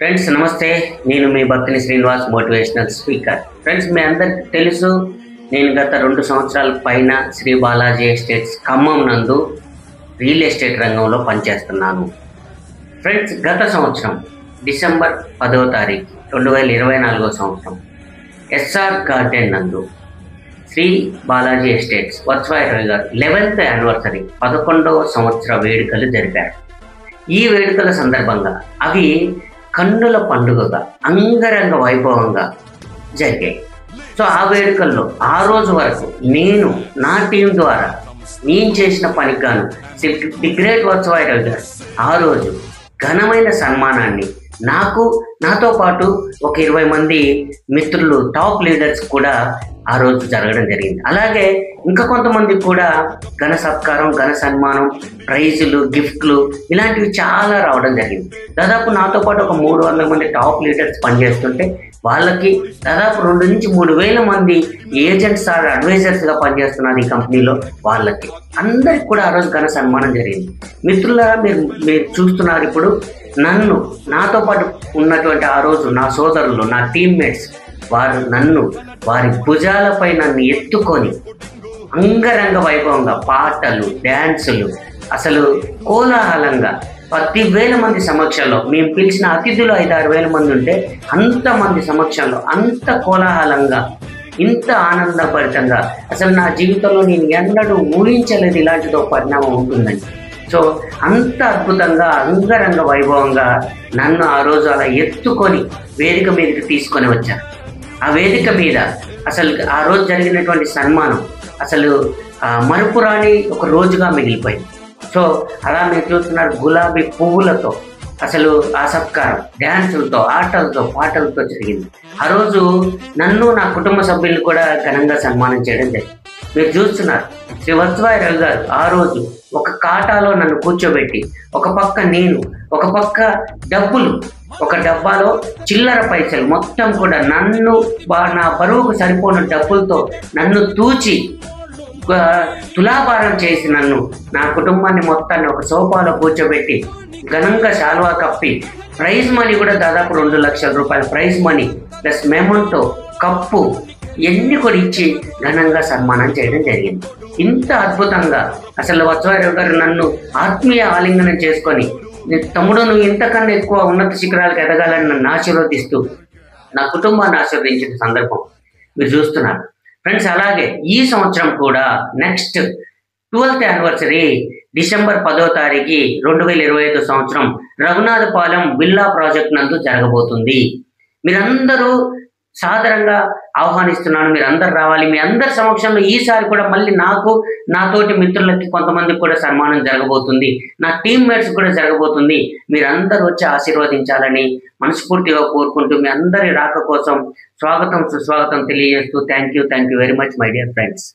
Friends నమస్తే, నేను మీ భక్తిని శ్రీనివాస్, మోటివేషనల్ స్పీకర్. ఫ్రెండ్స్ మీ అందరికి తెలుసు, నేను గత 2 సంవత్సరాల పైన శ్రీ బాలాజీ ఎస్టేట్స్ ఖమ్మం నందు రియల్ ఎస్టేట్ రంగంలో పనిచేస్తున్నాను. ఫ్రెండ్స్ గత సంవత్సరం డిసెంబర్ 10వ తారీఖు 2024 సంవత్సరం ఎస్ఆర్ గార్డెన్ నందు శ్రీ బాలాజీ ఎస్టేట్స్ వత్సవాయి రవి గారు 11th యానివర్సరీ 11వ సంవత్సర వేడుకలు జరిపారు. ఈ వేడుకల సందర్భంగా అవి కన్నుల పండుగగా అంగరంగ వైభవంగా జరిగాయి. సో ఆ వేడుకల్లో ఆ రోజు వరకు నేను నా టీం ద్వారా నేను చేసిన పనికి గాను ది గ్రేట్ వత్సవాయి రవి గారు ఆ రోజు ఘనమైన సన్మానాన్ని నాతో పాటు ఒక 20 మంది మిత్రులు టాప్ లీడర్స్ కూడా ఆ రోజు జరగడం జరిగింది. అలాగే ఇంకా కొంతమంది కూడా ఘన సత్కారం, ఘన సన్మానం, ప్రైజులు, గిఫ్ట్లు ఇలాంటివి చాలా రావడం జరిగింది. దాదాపు నాతో పాటు ఒక 300 మంది టాప్ లీడర్స్ పనిచేస్తుంటే వాళ్ళకి దాదాపు 2 నుంచి 3 వేల మంది ఏజెంట్స్ ఆర్ అడ్వైజర్స్గా పనిచేస్తున్నారు ఈ కంపెనీలో. వాళ్ళకి అందరికి కూడా ఆ రోజు ఘన సన్మానం జరిగింది. మిత్రులారా, మీరు చూస్తున్నారు ఇప్పుడు నాతో పాటు ఉన్నటువంటి ఆ రోజు నా సోదరులు, నా టీమ్మేట్స్, వారు వారి భుజాలపై నన్ను ఎత్తుకొని అంగరంగ వైభవంగా పాటలు, డ్యాన్సులు, అసలు కోలాహలంగా 10,000 మంది సమక్షంలో, మేము పిలిచిన అతిథులు 5-6 వేల మంది ఉంటే అంతమంది సమక్షంలో అంత కోలాహలంగా, ఇంత ఆనందభరితంగా అసలు నా జీవితంలో నేను ఎన్నడూ ఊహించలేదు ఇలాంటిదో పరిణామం ఉంటుందని. సో అంత అద్భుతంగా అంగరంగ వైభవంగా నన్ను ఆ రోజు అలా ఎత్తుకొని వేదిక మీదకి తీసుకొని వచ్చారు. ఆ వేదిక మీద అసలు ఆ రోజు జరిగినటువంటి సన్మానం అసలు మరుపురాని ఒక రోజుగా మిగిలిపోయింది. సో అలా మీరు చూస్తున్నారు, గులాబీ పువ్వులతో అసలు ఆ సత్కారం, డ్యాన్సులతో, ఆటలతో, పాటలతో జరిగింది. ఆ రోజు నన్ను, నా కుటుంబ సభ్యులను కూడా ఘనంగా సన్మానం చేయడం జరిగింది. మీరు చూస్తున్నారు, శ్రీ వత్సవాయి రవి గారు ఆ రోజు ఒక కాటాలో నన్ను కూర్చోబెట్టి, ఒక పక్క నేను, ఒక పక్క డబ్బులు, ఒక డబ్బాలో చిల్లర పైసలు మొత్తం కూడా నా బరువుకు సరిపోయిన డబ్బులతో నన్ను తూచి తులాభారం చేసి నా కుటుంబాన్ని మొత్తాన్ని ఒక సోఫాలో కూర్చోబెట్టి ఘనంగా శాలువా కప్పి ప్రైజ్ మనీ కూడా దాదాపు 2 లక్షల రూపాయల prize money plus memento, cup ఇవన్నీ కూడా ఇచ్చి ఘనంగా సన్మానం చేయడం జరిగింది. ఇంత అద్భుతంగా అసలు వత్సవాయి రవి గారు నన్ను ఆత్మీయ ఆలింగనం చేసుకొని, తమ్ముడు నువ్వు ఇంతకన్నా ఎక్కువ ఉన్నత శిఖరాలకు ఎదగాలని నన్ను ఆశీర్వదిస్తూ నా కుటుంబాన్ని ఆశీర్వదించిన సందర్భం మీరు చూస్తున్నారు. ఫ్రెండ్స్ అలాగే ఈ సంవత్సరం కూడా నెక్స్ట్ 12th యానివర్సరీ డిసెంబర్ 10వ తారీఖు 2025 సంవత్సరం రఘునాథపాలెం విల్లా ప్రాజెక్ట్ నందు జరగబోతుంది. మీరందరూ సాదరంగా ఆహ్వానిస్తున్నాను, మీరు అందరు రావాలి. మీ అందరి సమక్షంలో ఈసారి కూడా మళ్ళీ నాతోటి మిత్రులకి కొంతమందికి కూడా సన్మానం జరగబోతుంది, నా టీమ్మేట్స్ కూడా జరగబోతుంది. మీరందరూ వచ్చి ఆశీర్వదించాలని మనస్ఫూర్తిగా కోరుకుంటూ మీ అందరి రాక కోసం స్వాగతం సుస్వాగతం తెలియజేస్తూ thank you very much my dear friends.